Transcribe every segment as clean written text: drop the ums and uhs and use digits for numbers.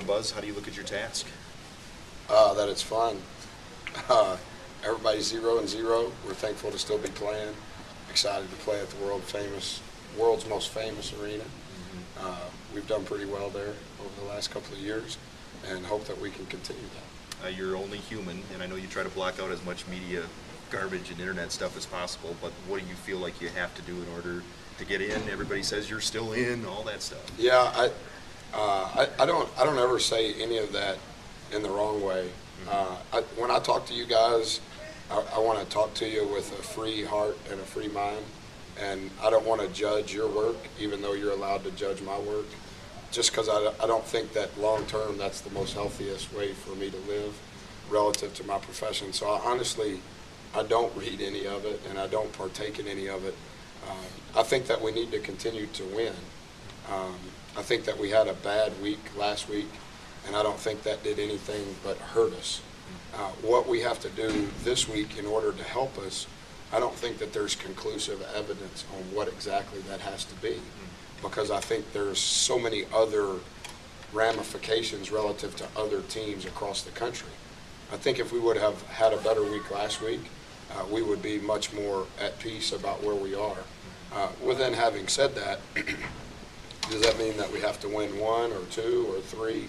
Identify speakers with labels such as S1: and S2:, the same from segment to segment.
S1: Buzz, how do you look at your task?
S2: That it's fun. Everybody's 0-0. We're thankful to still be playing. Excited to play at the world's most famous arena. We've done pretty well there over the last couple of years, and hope that we can continue that.
S1: You're only human, and I know you try to block out as much media garbage and internet stuff as possible, but what do you feel like you have to do in order to get in? Everybody says you're still in, all that stuff.
S2: Yeah, I don't ever say any of that in the wrong way. When I talk to you guys, I want to talk to you with a free heart and a free mind, and I don't want to judge your work, even though you're allowed to judge my work, just because I don't think that long term that's the most healthiest way for me to live relative to my profession. So I don't read any of it, and I don't partake in any of it. I think that we need to continue to win. I think that we had a bad week last week, and I don't think that did anything but hurt us. What we have to do this week in order to help us, I don't think that there's conclusive evidence on what exactly that has to be, because I think there's so many other ramifications relative to other teams across the country. I think if we would have had a better week last week, we would be much more at peace about where we are. With then having said that, does that mean that we have to win 1 or 2 or 3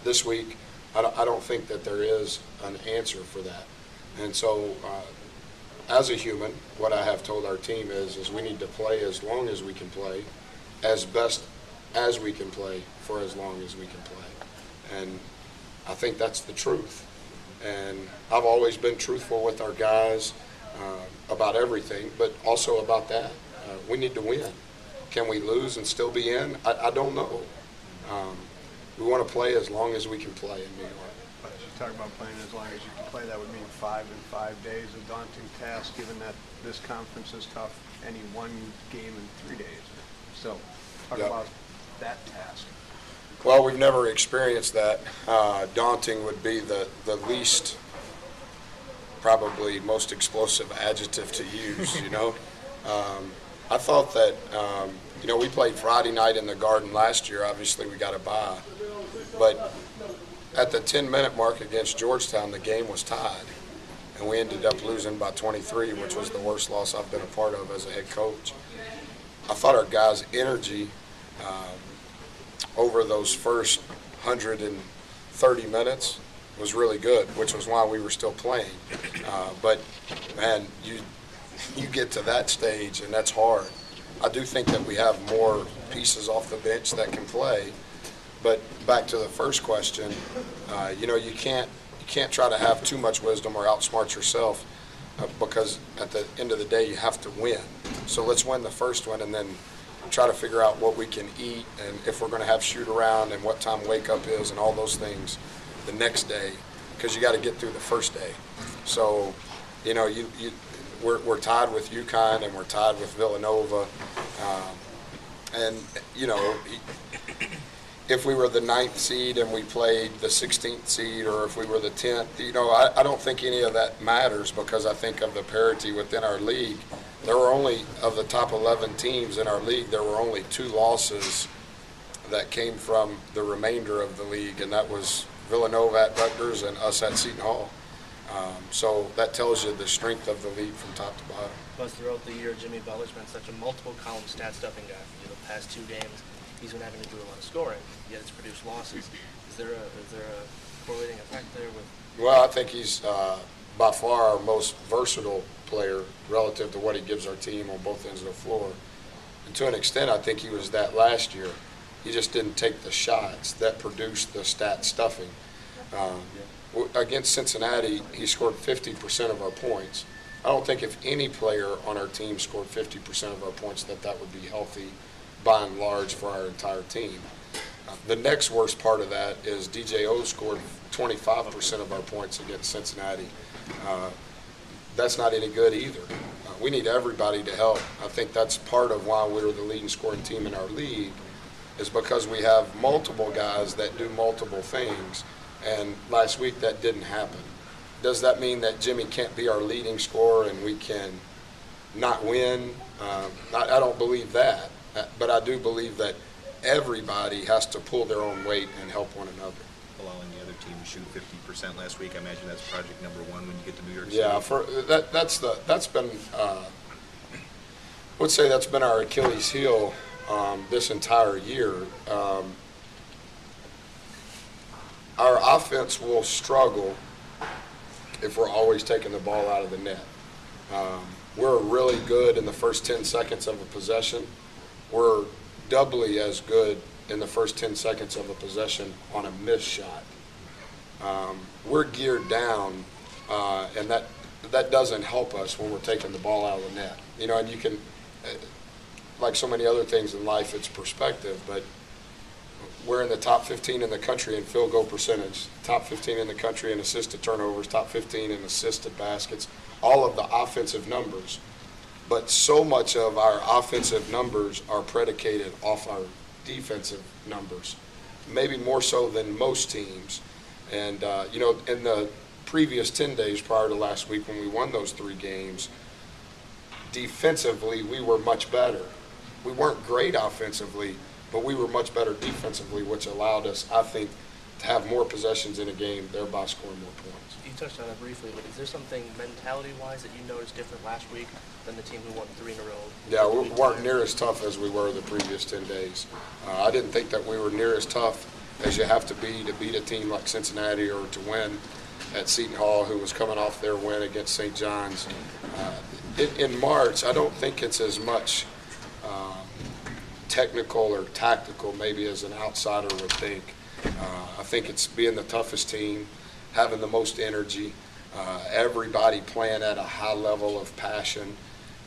S2: this week? I don't think that there is an answer for that. And so as a human, what I have told our team is we need to play as long as we can play, as best as we can play for as long as we can play. And I think that's the truth. And I've always been truthful with our guys about everything, but also about that. We need to win. Can we lose and still be in? I don't know. We want to play as long as we can play in New York.
S3: But as you talk about playing as long as you can play, that would mean 5 in 5 days, a daunting task, given that this conference is tough, any one game in 3 days. So talk about that task.
S2: Well, we've never experienced that. Daunting would be the least, probably most explosive adjective to use, you know. I thought that, we played Friday night in the Garden last year. Obviously, we got a bye. But at the 10-minute mark against Georgetown, the game was tied. And we ended up losing by 23, which was the worst loss I've been a part of as a head coach. I thought our guys' energy over those first 130 minutes was really good, which was why we were still playing. But, man, you get to that stage, and that's hard. I do think that we have more pieces off the bench that can play. But back to the first question, you can't try to have too much wisdom or outsmart yourself because at the end of the day you have to win. So let's win the first one and then try to figure out what we can eat and if we're going to have shoot around and what time wake up is and all those things the next day, because you got to get through the first day. So, we're tied with UConn and we're tied with Villanova, and if we were the 9th seed and we played the 16th seed, or if we were the 10th, I don't think any of that matters, because I think of the parity within our league. There were only, of the top 11 teams in our league, there were only 2 losses that came from the remainder of the league, and that was Villanova at Rutgers and us at Seton Hall. So that tells you the strength of the league from top to bottom.
S4: Plus, throughout the year, Jimmy Butler's been such a multiple-column stat-stuffing guy for you. The past 2 games, he's been having to do a lot of scoring, yet it's produced losses. Is there a correlating effect there with?
S2: Well, I think he's by far our most versatile player relative to what he gives our team on both ends of the floor. And to an extent, I think he was that last year. He just didn't take the shots that produced the stat stuffing. Against Cincinnati, he scored 50% of our points. I don't think if any player on our team scored 50% of our points that would be healthy by and large for our entire team. The next worst part of that is DJO scored 25% of our points against Cincinnati. That's not any good either. We need everybody to help. I think that's part of why we're the leading scoring team in our league, is because we have multiple guys that do multiple things, and last week that didn't happen. Does that mean that Jimmy can't be our leading scorer and we can not win? I don't believe that, but I do believe that everybody has to pull their own weight and help one another.
S1: Allowing the other team to shoot 50% last week. I imagine that's project number one when you get to New York City.
S2: Yeah, that's been I would say that's been our Achilles heel this entire year. Our offense will struggle if we're always taking the ball out of the net. We're really good in the first 10 seconds of a possession. We're doubly as good in the first 10 seconds of a possession on a missed shot. We're geared down, and that doesn't help us when we're taking the ball out of the net. You know, and you can, like so many other things in life, it's perspective, but we're in the top 15 in the country in field goal percentage, top 15 in the country in assisted turnovers, top 15 in assisted baskets, all of the offensive numbers. But so much of our offensive numbers are predicated off our defensive numbers, maybe more so than most teams. And, you know, in the previous 10 days prior to last week when we won those 3 games, defensively we were much better. We weren't great offensively, but we were much better defensively, which allowed us, I think, to have more possessions in a game, thereby scoring more points.
S4: You touched on it briefly, but is there something mentality-wise that you noticed different last week than the team who won 3 in a row?
S2: Yeah, we weren't near as tough as we were the previous 10 days. I didn't think that we were near as tough as you have to beat a team like Cincinnati or to win at Seton Hall, who was coming off their win against St. John's. In March, I don't think it's as much technical or tactical maybe as an outsider would think. I think it's being the toughest team, having the most energy, everybody playing at a high level of passion.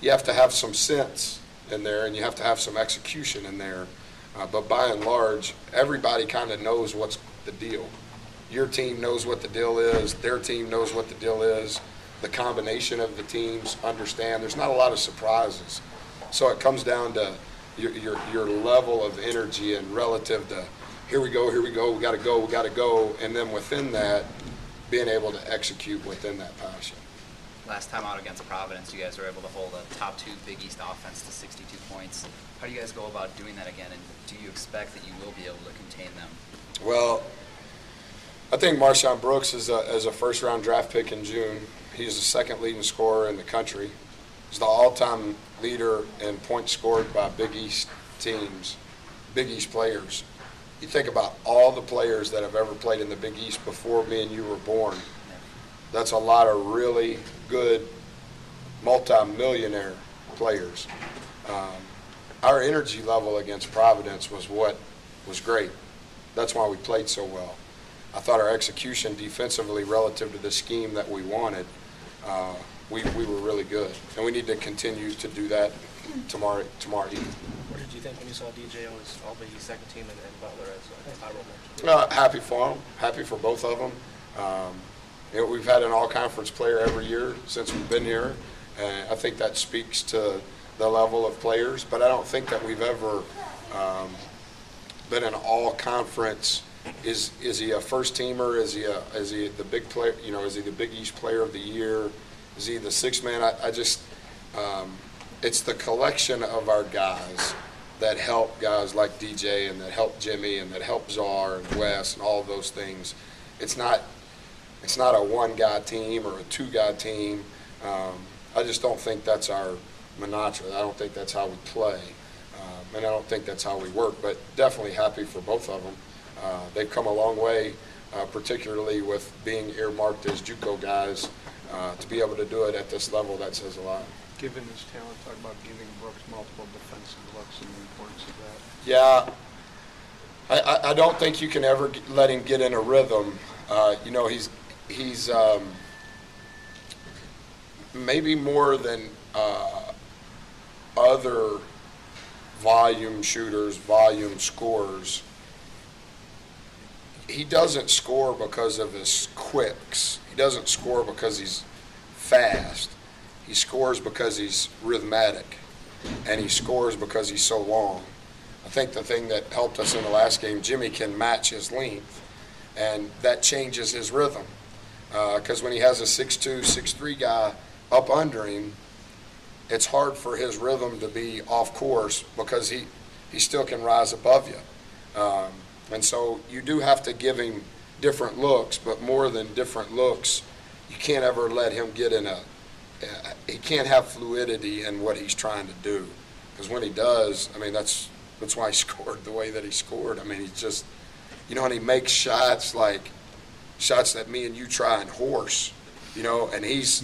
S2: You have to have some sense in there, and you have to have some execution in there. But by and large, everybody kind of knows what's the deal. Your team knows what the deal is. Their team knows what the deal is. The combination of the teams understand. There's not a lot of surprises. So it comes down to your level of energy and relative to here we go, we got to go, and then within that, being able to execute within that passion.
S5: Last time out against Providence, you guys were able to hold a top 2 Big East offense to 62 points. How do you guys go about doing that again, and do you expect that you will be able to contain them?
S2: Well, I think Marshawn Brooks is a first-round draft pick in June. He's the second leading scorer in the country. He's the all-time leader in points scored by Big East teams, Big East players. You think about all the players that have ever played in the Big East before me and you were born. That's a lot of really good multi-millionaire players. Our energy level against Providence was what was great. That's why we played so well. I thought our execution defensively relative to the scheme that we wanted, we were really good. And we need to continue to do that tomorrow evening.
S4: What did you think when you saw DJ on his All-Big East second team and Butler as Tyrone mentioned?
S2: Happy for them. Happy for both of them. You know, we've had an all-conference player every year since we've been here, and I think that speaks to the level of players. But I don't think that we've ever been an all-conference. Is he a first-teamer? Is he the big player? You know, is he the Big East Player of the Year? Is he the sixth man? I just it's the collection of our guys that help guys like DJ and that help Jimmy and that help Czar and Wes and all of those things. It's not a one-guy team or a two-guy team. I just don't think that's our mantra. I don't think that's how we play, and I don't think that's how we work. But definitely happy for both of them. They've come a long way, particularly with being earmarked as JUCO guys. To be able to do it at this level, that says a lot.
S3: Given his talent, talk about giving Brooks multiple defensive looks and the importance of that.
S2: Yeah, I don't think you can ever let him get in a rhythm. You know, he's maybe more than other volume shooters, volume scorers. He doesn't score because of his quicks. He doesn't score because he's fast. He scores because he's rhythmic, and he scores because he's so long. I think the thing that helped us in the last game, Jimmy can match his length, and that changes his rhythm. Because when he has a 6'2", 6'3" guy up under him, it's hard for his rhythm to be off course because he still can rise above you. And so you do have to give him different looks, but more than different looks, you can't ever let him get in he can't have fluidity in what he's trying to do. Because when he does, I mean, that's why he scored the way that he scored. I mean, he's just, and he makes shots like shots that me and you try and horse, and he's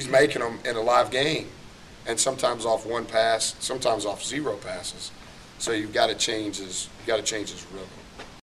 S2: making them in a live game, and sometimes off one pass, sometimes off 0 passes. So you've got to change his rhythm.